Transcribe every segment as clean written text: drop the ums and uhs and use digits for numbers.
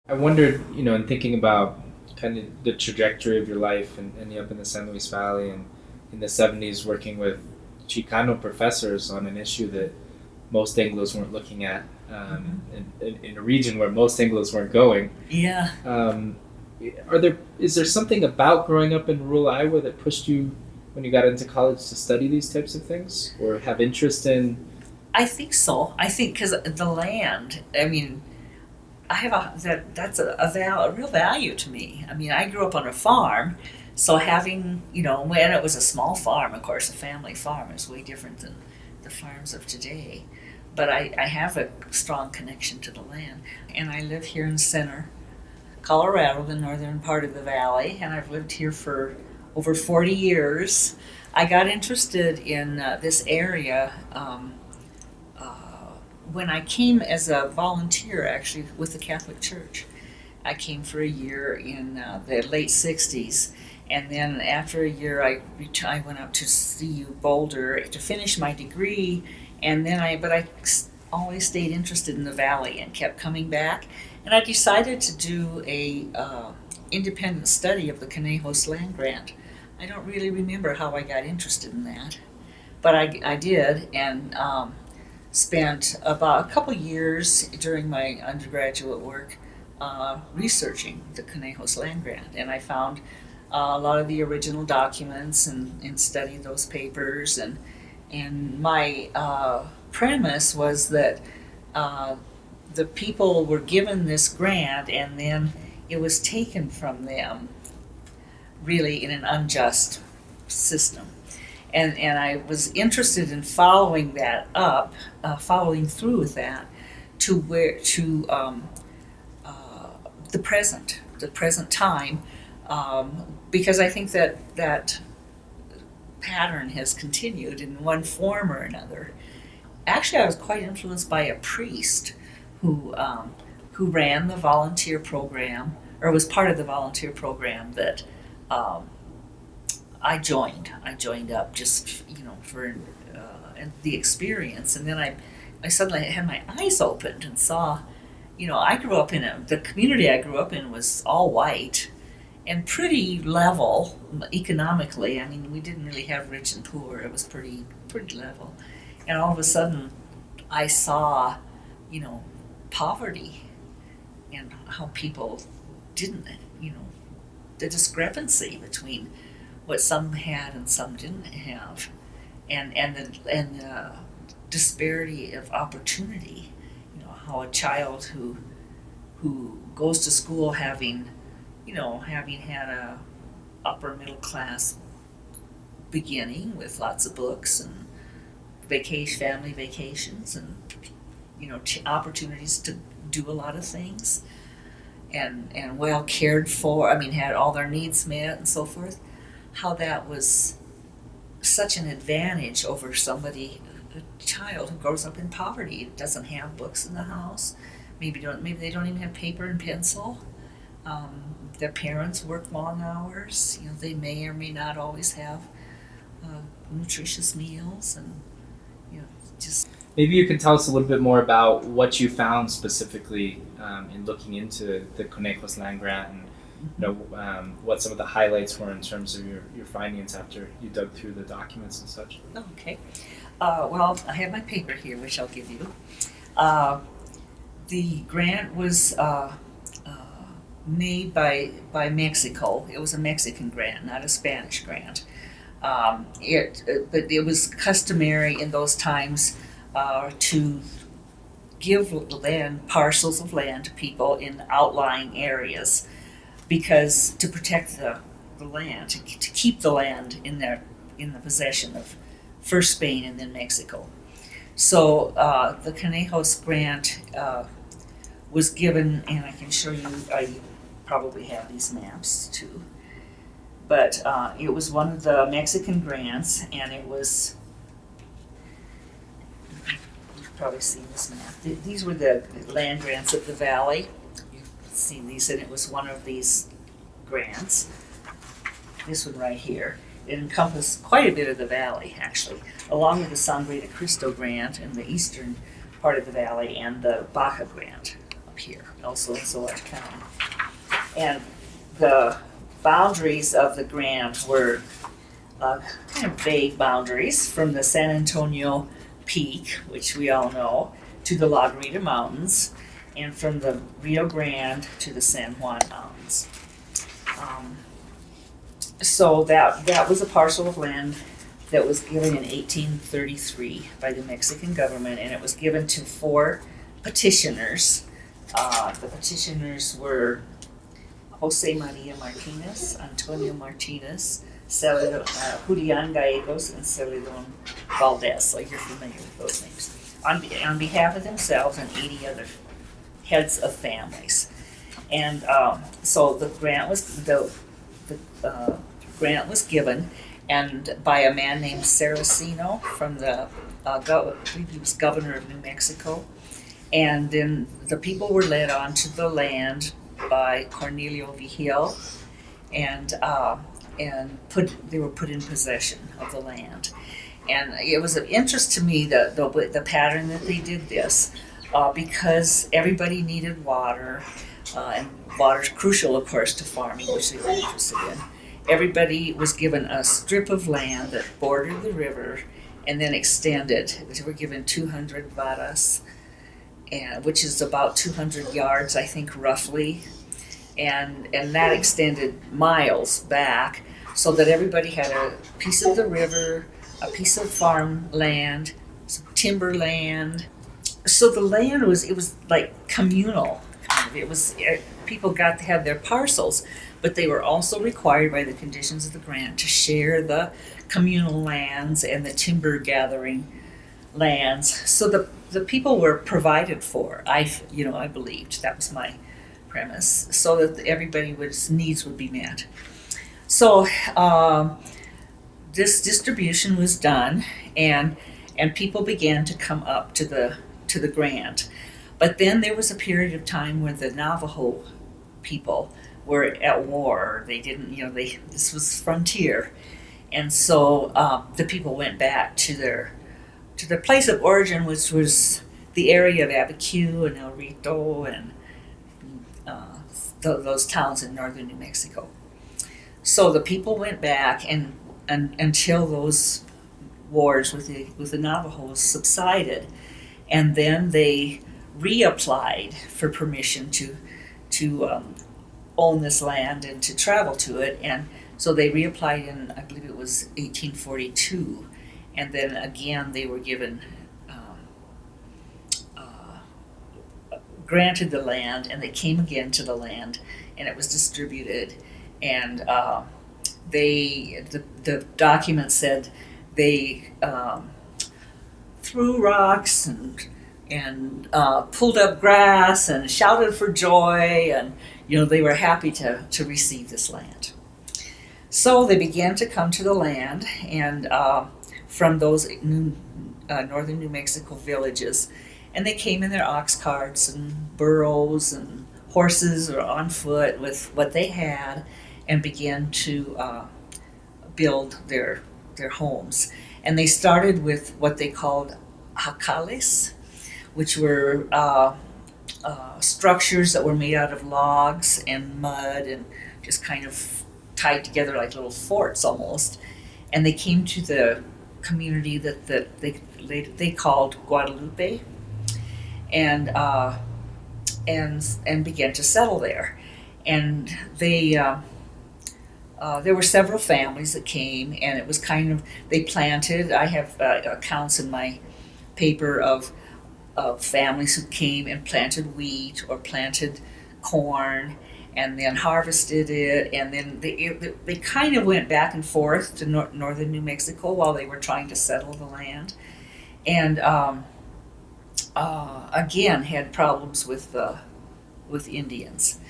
I wondered, in thinking about kind of the trajectory of your life and ending up in the San Luis Valley and in the 70s working with Chicano professors on an issue that most Anglos weren't looking at, Hmm. in a region where most Anglos weren't going. Yeah, Um, is there something about growing up in rural Iowa that pushed you when you got into college to study these types of things or have interest in? I think so. I think because the land, I mean, I have that's a real value to me. I mean, I grew up on a farm, so having, when it was a small farm, of course, a family farm is way different than the farms of today. But I have a strong connection to the land. And I live here in center Colorado, the northern part of the valley, and I've lived here for over 40 years. I got interested in this area when I came as a volunteer, actually, with the Catholic Church. I came for a year in the late 60s. And then after a year, I went up to CU Boulder to finish my degree. And then I always stayed interested in the valley and kept coming back. And I decided to do a independent study of the Conejos land grant. I don't really remember how I got interested in that, but I did, and spent about a couple years during my undergraduate work researching the Conejos land grant, and I found a lot of the original documents and studied those papers, and my premise was that uh, the people were given this grant and then it was taken from them really in an unjust system. And I was interested in following that up, following through with that to the present time, because I think that pattern has continued in one form or another. Actually, I was quite influenced by a priest who ran the volunteer program, or was part of the volunteer program that um, I joined. I joined up just for the experience, and then I suddenly had my eyes opened and saw. I grew up the community I grew up in was all white and pretty level economically. I mean, we didn't really have rich and poor. It was pretty level. And all of a sudden, I saw, you know, poverty and how people didn't, you know, the discrepancy between what some had and some didn't have, and the disparity of opportunity. How a child who goes to school having had a upper middle class beginning with lots of books and family vacations, and opportunities to do a lot of things, and well cared for. I mean, had all their needs met and so forth. How that was such an advantage over a child who grows up in poverty, doesn't have books in the house, maybe they don't even have paper and pencil. Their parents work long hours. They may or may not always have nutritious meals, and just Maybe you can tell us a little bit more about what you found specifically in looking into the Conejos land grant, and what some of the highlights were in terms of your findings after you dug through the documents and such. okay. Well, I have my paper here, which I'll give you. Uh, the grant was made by Mexico. It was a Mexican grant, not a Spanish grant. But it was customary in those times to give parcels of land to people in outlying areas, because to protect the land, to keep the land in the possession of first Spain and then Mexico. So the Conejos grant was given, and I can show you. You probably have these maps too. But it was one of the Mexican grants, and it was. You've probably seen this map. These were the land grants of the valley. You've seen these, and it was one of these grants. This one right here. It encompassed quite a bit of the valley, actually, along with the Sangre de Christo grant in the eastern part of the valley and the Baja grant up here, also in Zolage County. And the boundaries of the grant were kind of vague boundaries from the San Antonio Peak, which we all know, to the La Garita Mountains, and from the Rio Grande to the San Juan Mountains. So that was a parcel of land that was given in 1833 by the Mexican government, and it was given to 4 petitioners. The petitioners were Jose Maria Martinez, Antonio Martinez, Julian Gallegos, and Celedon Valdez. So you're familiar with those names. On behalf of themselves and 80 other heads of families. And so the grant was given, and by a man named Saraceno from the I believe he was governor of New Mexico. And then the people were led onto the land by Cornelio Vigil, and they were put in possession of the land. And it was of interest to me the pattern that they did this, because everybody needed water, and water's crucial, of course, to farming, which they were interested in. Everybody was given a strip of land that bordered the river and then extended. They were given 200 varas, which is about 200 yards, I think, roughly. And that extended miles back, so that everybody had a piece of the river, a piece of farm land, some timber land. So the land was like communal. It was people got to have their parcels, but they were also required by the conditions of the grant to share the communal lands and the timber gathering lands. So the people were provided for. I believed that was my premise, so that everybody's needs would be met. So this distribution was done, and people began to come up to the grant. But then there was a period of time where the Navajo people were at war. They didn't, this was frontier, and so the people went back to their place of origin, which was the area of Abiquiu and El Rito and those towns in northern New Mexico. So the people went back and until those wars with the Navajos subsided, and then they reapplied for permission to own this land and to travel to it, and so they reapplied in, I believe it was 1842, and then again they were given granted the land, and they came again to the land, and it was distributed, and the document said they threw rocks and pulled up grass and shouted for joy, and they were happy to receive this land. So they began to come to the land, and from those northern New Mexico villages, and they came in their ox carts and burros and horses or on foot with what they had, and began to build their homes. And they started with what they called jacales, which were structures that were made out of logs and mud and just kind of tied together like little forts almost. And they came to the community that they called Guadalupe, and began to settle there. And there were several families that came, and it was kind of, they planted. I have accounts in my paper of families who came and planted wheat or planted corn, and then harvested it, and then they kind of went back and forth to northern New Mexico while they were trying to settle the land, and again had problems with Indians.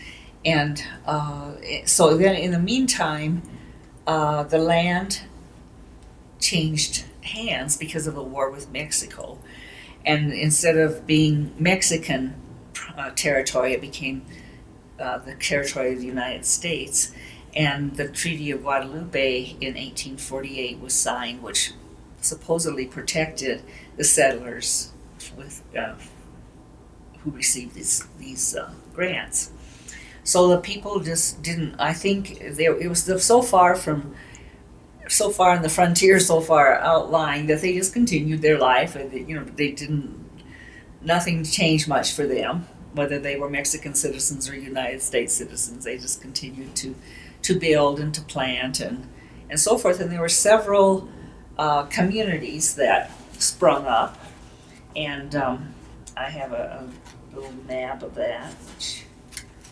And so then in the meantime, the land changed hands because of a war with Mexico. And instead of being Mexican territory, it became the territory of the United States. And the Treaty of Guadalupe in 1848 was signed, which supposedly protected the settlers who received these grants. So the people just didn't. I think it was so far in the frontier, so far outlying that they just continued their life, and they didn't. Nothing changed much for them, whether they were Mexican citizens or United States citizens. They just continued to build and to plant and so forth. And there were several communities that sprung up, and I have a little map of that, which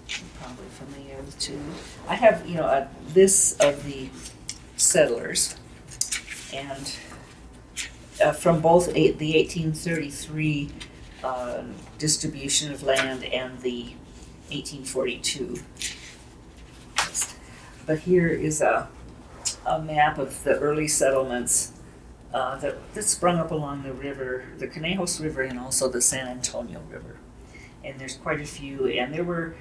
you're probably familiar with too. I have a list of the settlers, and from both the 1833 distribution of land and the 1842. But here is a map of the early settlements that sprung up along the river, the Conejos River, and also the San Antonio River. And there's quite a few, and there were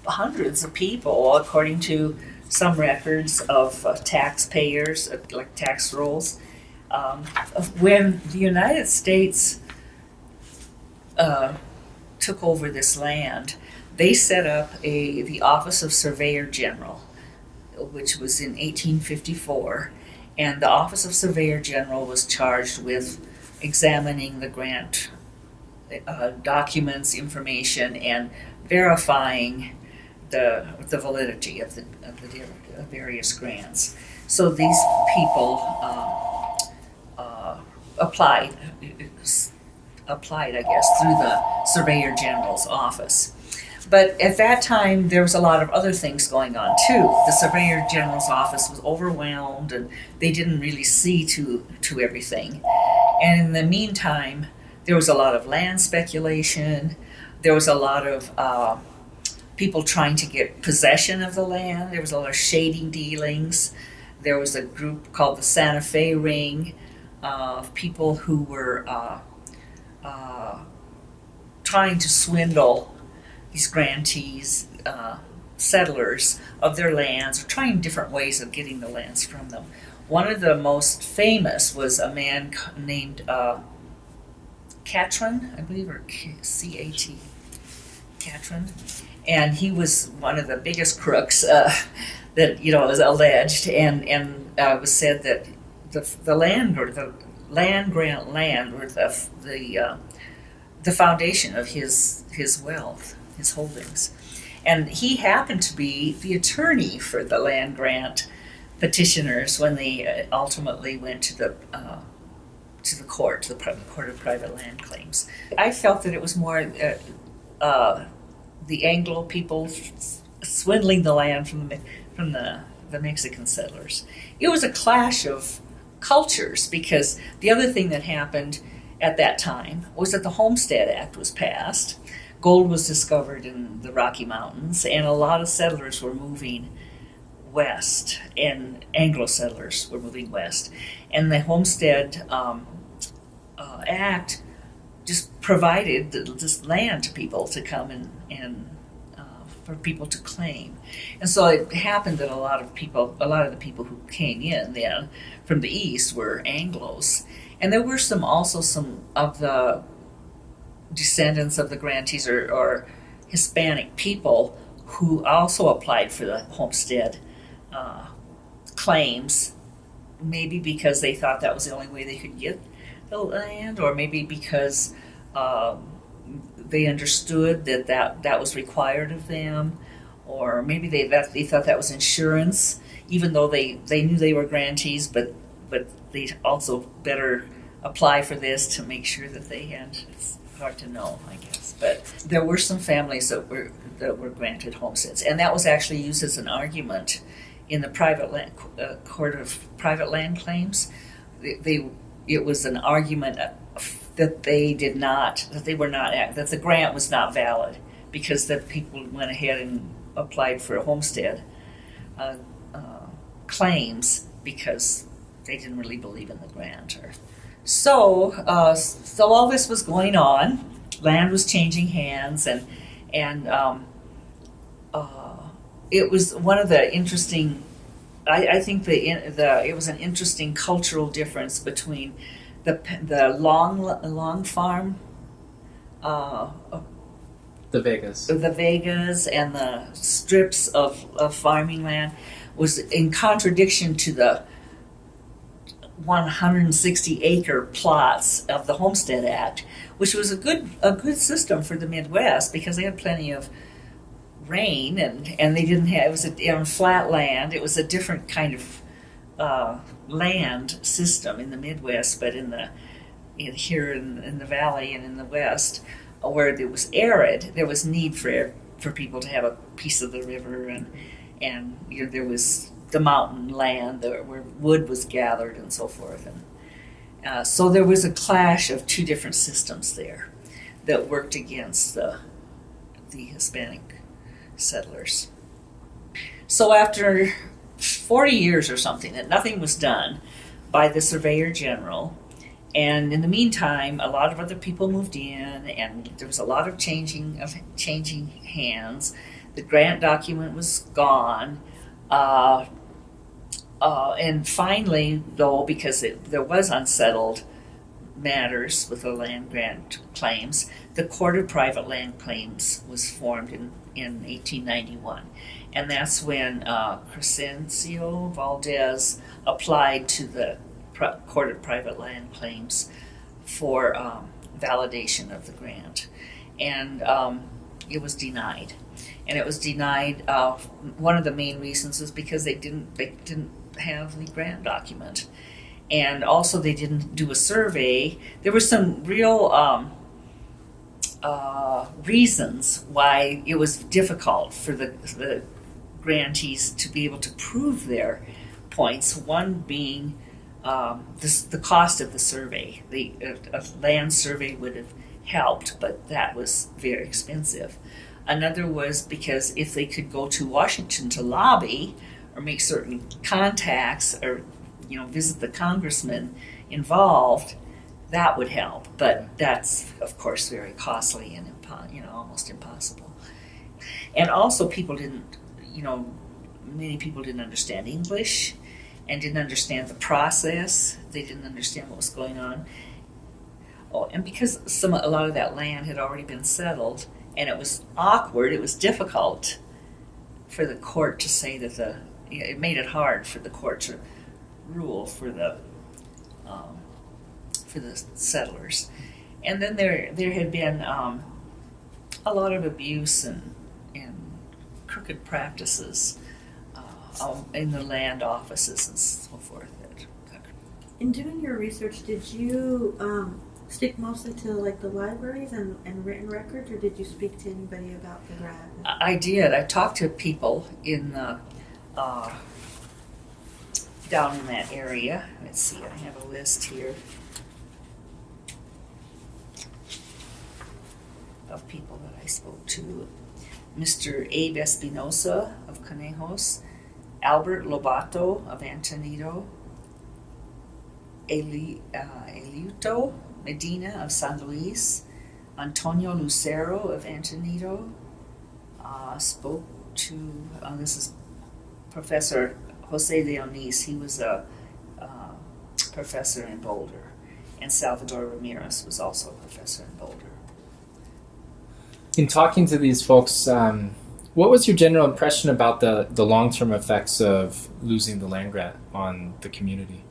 hundreds of people, according to some records of taxpayers, like tax rolls. When the United States took over this land, they set up the Office of Surveyor General, which was in 1854, and the Office of Surveyor General was charged with examining the grant documents, information, and verifying the validity of the various grants. So these people applied, I guess, through the Surveyor General's office. But at that time, there was a lot of other things going on too. The Surveyor General's office was overwhelmed, and they didn't really see to everything. And in the meantime, there was a lot of land speculation. There was a lot of people trying to get possession of the land. There was a lot of shady dealings. There was a group called the Santa Fe Ring of people who were trying to swindle these grantees, settlers of their lands, or trying different ways of getting the lands from them. One of the most famous was a man named Catron, I believe, or C-A-T, Catron. And he was one of the biggest crooks that was alleged, and it was said that the land grant land were the foundation of his wealth, his holdings. And he happened to be the attorney for the land grant petitioners when they ultimately went to the court of private land claims. I felt that it was more the Anglo people swindling the land from the Mexican settlers. It was a clash of cultures, because the other thing that happened at that time was that the Homestead Act was passed. Gold was discovered in the Rocky Mountains, and a lot of settlers were moving west, and Anglo settlers were moving west. And the Homestead Act just provided this land to people to come and for people to claim. And so it happened that a lot of the people who came in then from the east were Anglos. And there were some of the descendants of the grantees or Hispanic people who also applied for the homestead claims, maybe because they thought that was the only way they could get the land, or maybe because they understood that was required of them, or maybe they thought that was insurance, even though they knew they were grantees, but they also better apply for this to make sure that they had. It's hard to know, I guess, but there were some families that were granted homesteads, and that was actually used as an argument in the court of private land claims. It was an argument that that the grant was not valid because the people went ahead and applied for homestead claims because they didn't really believe in the grant. So all this was going on. Land was changing hands, and it was one of the interesting. I think it was an interesting cultural difference between the long farm, The Vegas. the Vegas and the strips of farming land was in contradiction to the 160-acre plots of the Homestead Act, which was a good system for the Midwest because they had plenty of rain and they didn't have, it was on flat land. It was a different kind of land system in the Midwest, but here in the valley and in the West, where it was arid, there was need for people to have a piece of the river, and there was the mountain land where wood was gathered and so forth, and so there was a clash of two different systems there that worked against the Hispanic settlers. So after 40 years or something, that nothing was done by the surveyor general. And in the meantime, a lot of other people moved in, and there was a lot of changing hands. The grant document was gone, and finally, though, because there was unsettled matters with the land grant claims, the Court of Private Land Claims was formed in 1891, and that's when Crescencio Valdez applied to the Court of Private Land Claims for validation of the grant, and it was denied. And it was denied. One of the main reasons was because they didn't have the grant document, and also they didn't do a survey. There were some real reasons why it was difficult for the grantees to be able to prove their points. One being the cost of the survey. A land survey would have helped, but that was very expensive. Another was because if they could go to Washington to lobby or make certain contacts or visit the congressman involved, that would help. But that's of course very costly and almost impossible. And also many people didn't understand English and didn't understand the process. They didn't understand what was going on. Oh, and because a lot of that land had already been settled, and it was awkward, it was difficult for the court to say that it made it hard for the court to rule for the settlers. And then there had been a lot of abuse and crooked practices in the land offices and so forth. In doing your research, did you stick mostly to like the libraries and written records, or did you speak to anybody about the grant? I did. I talked to people in the down in that area. Let's see, I have a list here of people that I spoke to. Mr. Abe Espinosa of Conejos, Albert Lobato of Antonito, Eliuto Medina of San Luis, Antonio Lucero of Antonito. Spoke to, this is Professor Jose Leonis. He was a professor in Boulder, and Salvador Ramirez was also a professor in Boulder. In talking to these folks, what was your general impression about the long-term effects of losing the land grant on the community?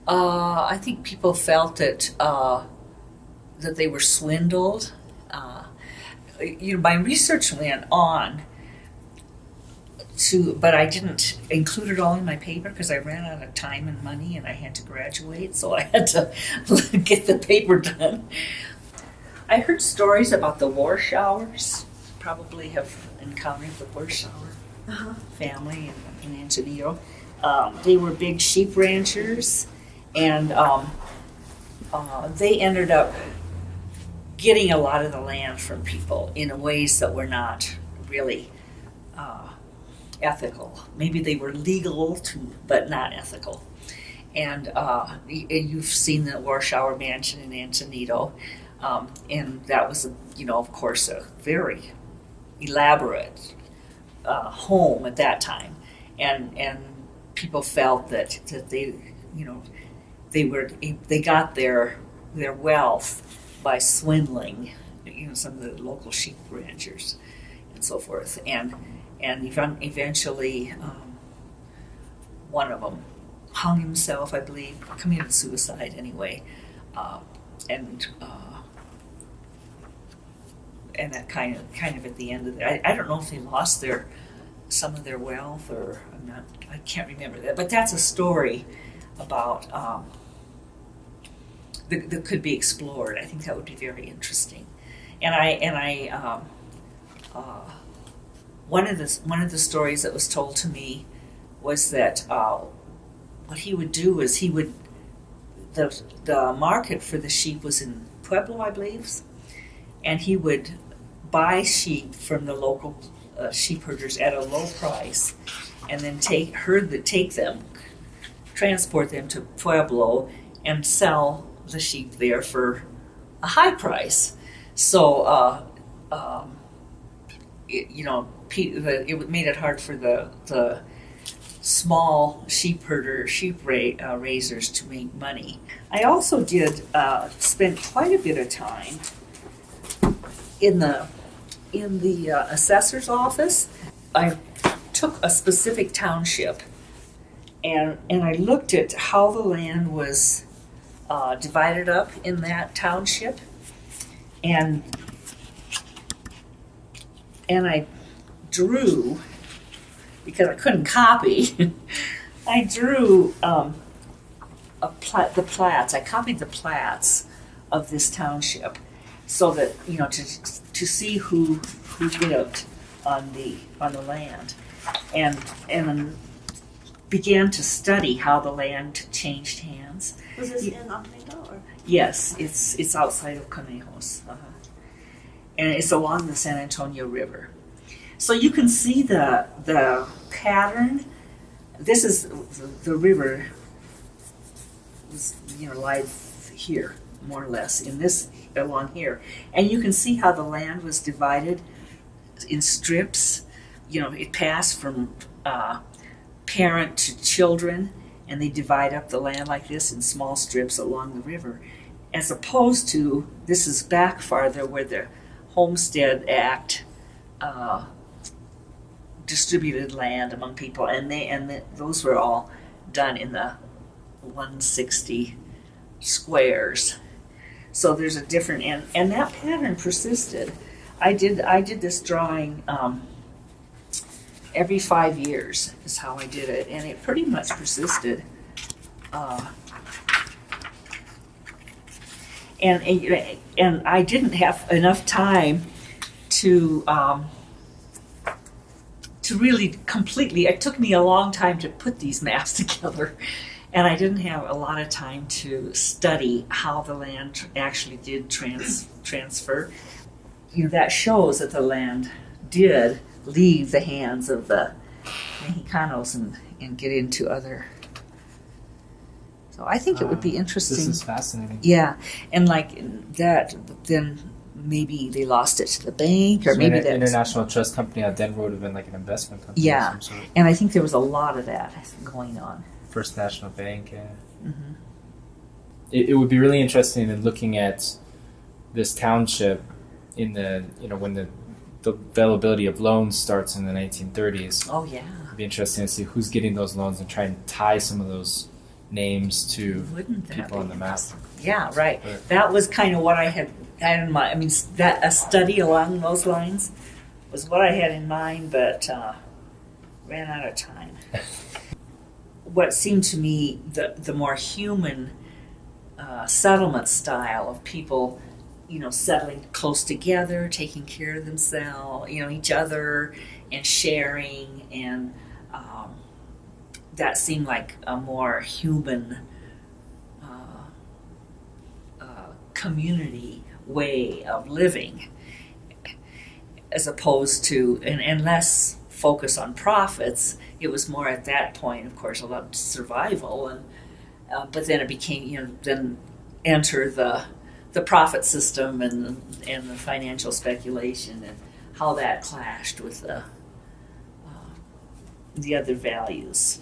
I think people felt that they were swindled. My research went on but I didn't include it all in my paper because I ran out of time and money and I had to graduate, so I had to get the paper done. I heard stories about the war showers. Probably have encountered the war shower family in Antonito. They were big sheep ranchers, and they ended up getting a lot of the land from people in ways that were not really ethical. Maybe they were legal but not ethical. And you've seen the War Shower Mansion in Antonito, and that was, of course, a very elaborate home at that time, and people felt that they, they got their wealth by swindling, some of the local sheep ranchers and so forth, and eventually one of them hung himself, I believe, committed suicide anyway, and that kind of at the end of it, I don't know if they lost some of their wealth, or I can't remember that, but that's a story about that could be explored. I think that would be very interesting. And I one of the stories that was told to me was that what he would do is the market for the sheep was in Pueblo, I believe, and he would buy sheep from the local sheep herders at a low price, and then take them, transport them to Pueblo, and sell the sheep there for a high price. So, it made it hard for the small sheep raisers to make money. I also did spend quite a bit of time in the assessor's office. I took a specific township and I looked at how the land was divided up in that township, and I drew, because I couldn't copy, I drew the plats. I copied the plats of this township, so that to see who lived on the land, and began to study how the land changed hands. Was this in Oneida, or? Yes, it's outside of Conejos, and it's along the San Antonio River. So you can see the pattern. This is the river lies here, more or less, in this along here, and you can see how the land was divided in strips. It passed from parent to children, and they divide up the land like this in small strips along the river, as opposed to, this is back farther, where the Homestead Act distributed land among people, and those were all done in the 160 squares. So there's a different, and that pattern persisted. I did this drawing every 5 years is how I did it, and it pretty much persisted. And I didn't have enough time to really completely. It took me a long time to put these maps together, and I didn't have a lot of time to study how the land actually did transfer. That shows that the land did leave the hands of the Mexicanos and get into other. So I think it would be interesting. This is fascinating. Yeah, and like that, then maybe they lost it to the bank, or So maybe an that international trust company out Denver would have been like an investment company. Yeah, of some sort. and I think there was a lot of that going on. First National Bank. Yeah. Mm-hmm. It would be really interesting in looking at this township in the when the availability of loans starts in the 1930s. Oh yeah. It'd be interesting to see who's getting those loans and try and tie some of those names to Wouldn't that people be on the map. interesting? Yeah, right. But- That was kind of what I had in mind. I mean, that a study along those lines was what I had in mind, but ran out of time. What seemed to me the more human settlement style of people, settling close together, taking care of themselves, each other, and sharing, and that seemed like a more human community way of living, as opposed to and less focus on profits. It was more at that point, of course, a lot of survival, and but then it became, then enter the profit system and the financial speculation, and how that clashed with the other values.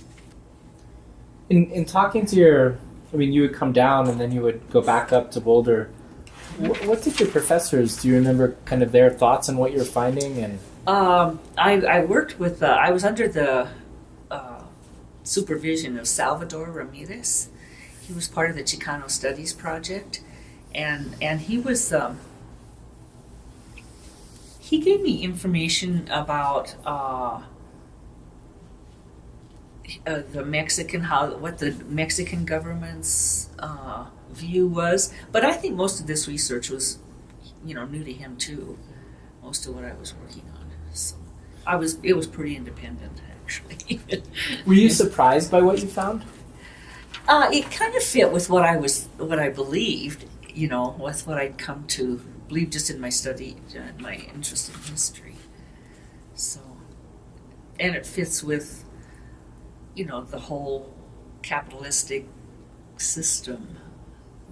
In talking to your I mean, you would come down and then you would go back up to Boulder. What did your professors, do you remember kind of their thoughts on what you're finding? And I worked with, I was under the supervision of Salvador Ramirez. He was part of the Chicano Studies Project, and he was, he gave me information about the Mexican, what the Mexican government's view was. But I think most of this research was, new to him too. Most of what I was working on. So it was pretty independent, actually. were you surprised by what you found? It kind of fit with what I believed, with what I'd come to believe just in my study, my interest in history. So, and it fits with, the whole capitalistic system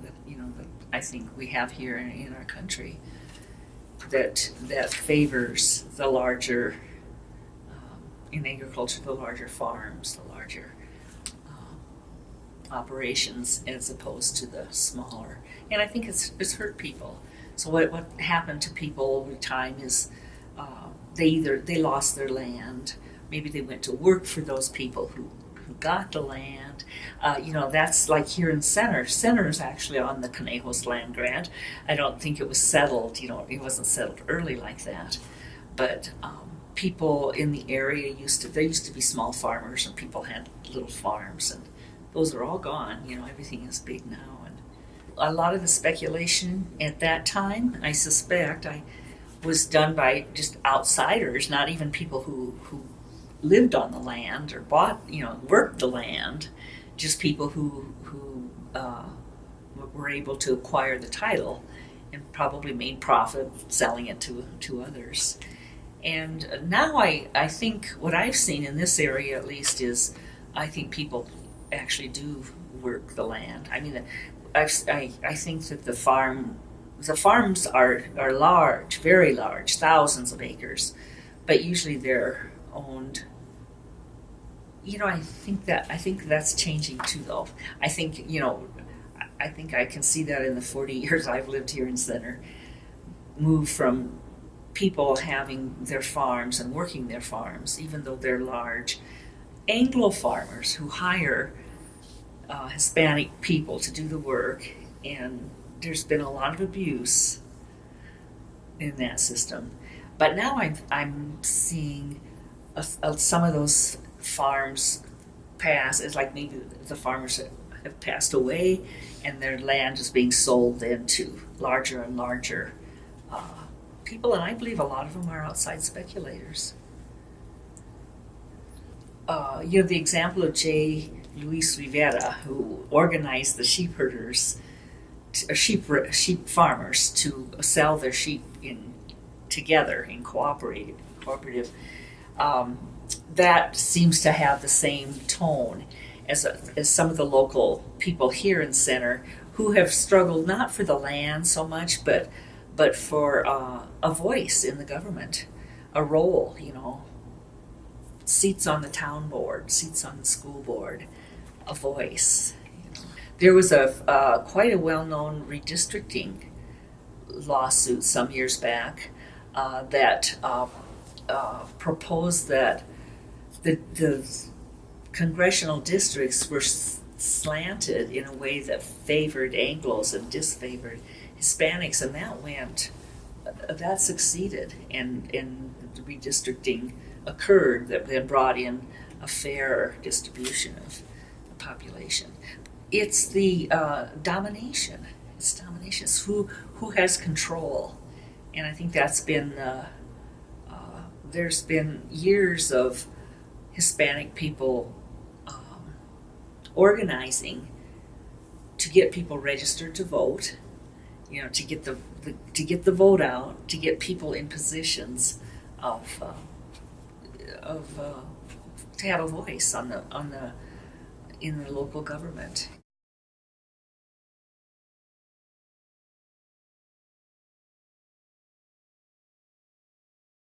that, that I think we have here in our country that favors the larger, in agriculture, the larger farms, the larger operations as opposed to the smaller. And I think it's hurt people. So what happened to people over time is they lost their land. Maybe they went to work for those people who got the land. That's like here in Center. Center is actually on the Conejos land grant. I don't think it was settled. It wasn't settled early like that. But people in the area there used to be small farmers, and people had little farms, and those are all gone. Everything is big now. And a lot of the speculation at that time, I suspect, was done by just outsiders, not even people who lived on the land or bought, worked the land, just people who were able to acquire the title and probably made profit selling it to others. And now I think what I've seen in this area, at least, is I think people actually do work the land. I mean, I think that the farms are large, very large, thousands of acres, but usually they're owned. I think that's changing too, though. I think I can see that in the 40 years I've lived here in Center, move from people having their farms and working their farms, even though they're large, Anglo farmers who hire Hispanic people to do the work, and there's been a lot of abuse in that system. But now I'm seeing some of those farms pass. It's like maybe the farmers have passed away, and their land is being sold then to larger and larger people, and I believe a lot of them are outside speculators. You have the example of J. Luis Rivera, who organized the sheep herders, sheep farmers, to sell their sheep together in cooperative. That seems to have the same tone as some of the local people here in Center who have struggled not for the land so much, but for a voice in the government, a role, seats on the town board, seats on the school board, a voice. There was quite a well-known redistricting lawsuit some years back that proposed that the congressional districts were slanted in a way that favored Anglos and disfavored Hispanics, and that succeeded, and the redistricting occurred that then brought in a fairer distribution of the population. It's the domination. It's domination. It's who has control, and I think that's been there's been years of Hispanic people organizing to get people registered to vote, to get the vote out, to get people in positions to have a voice in the local government.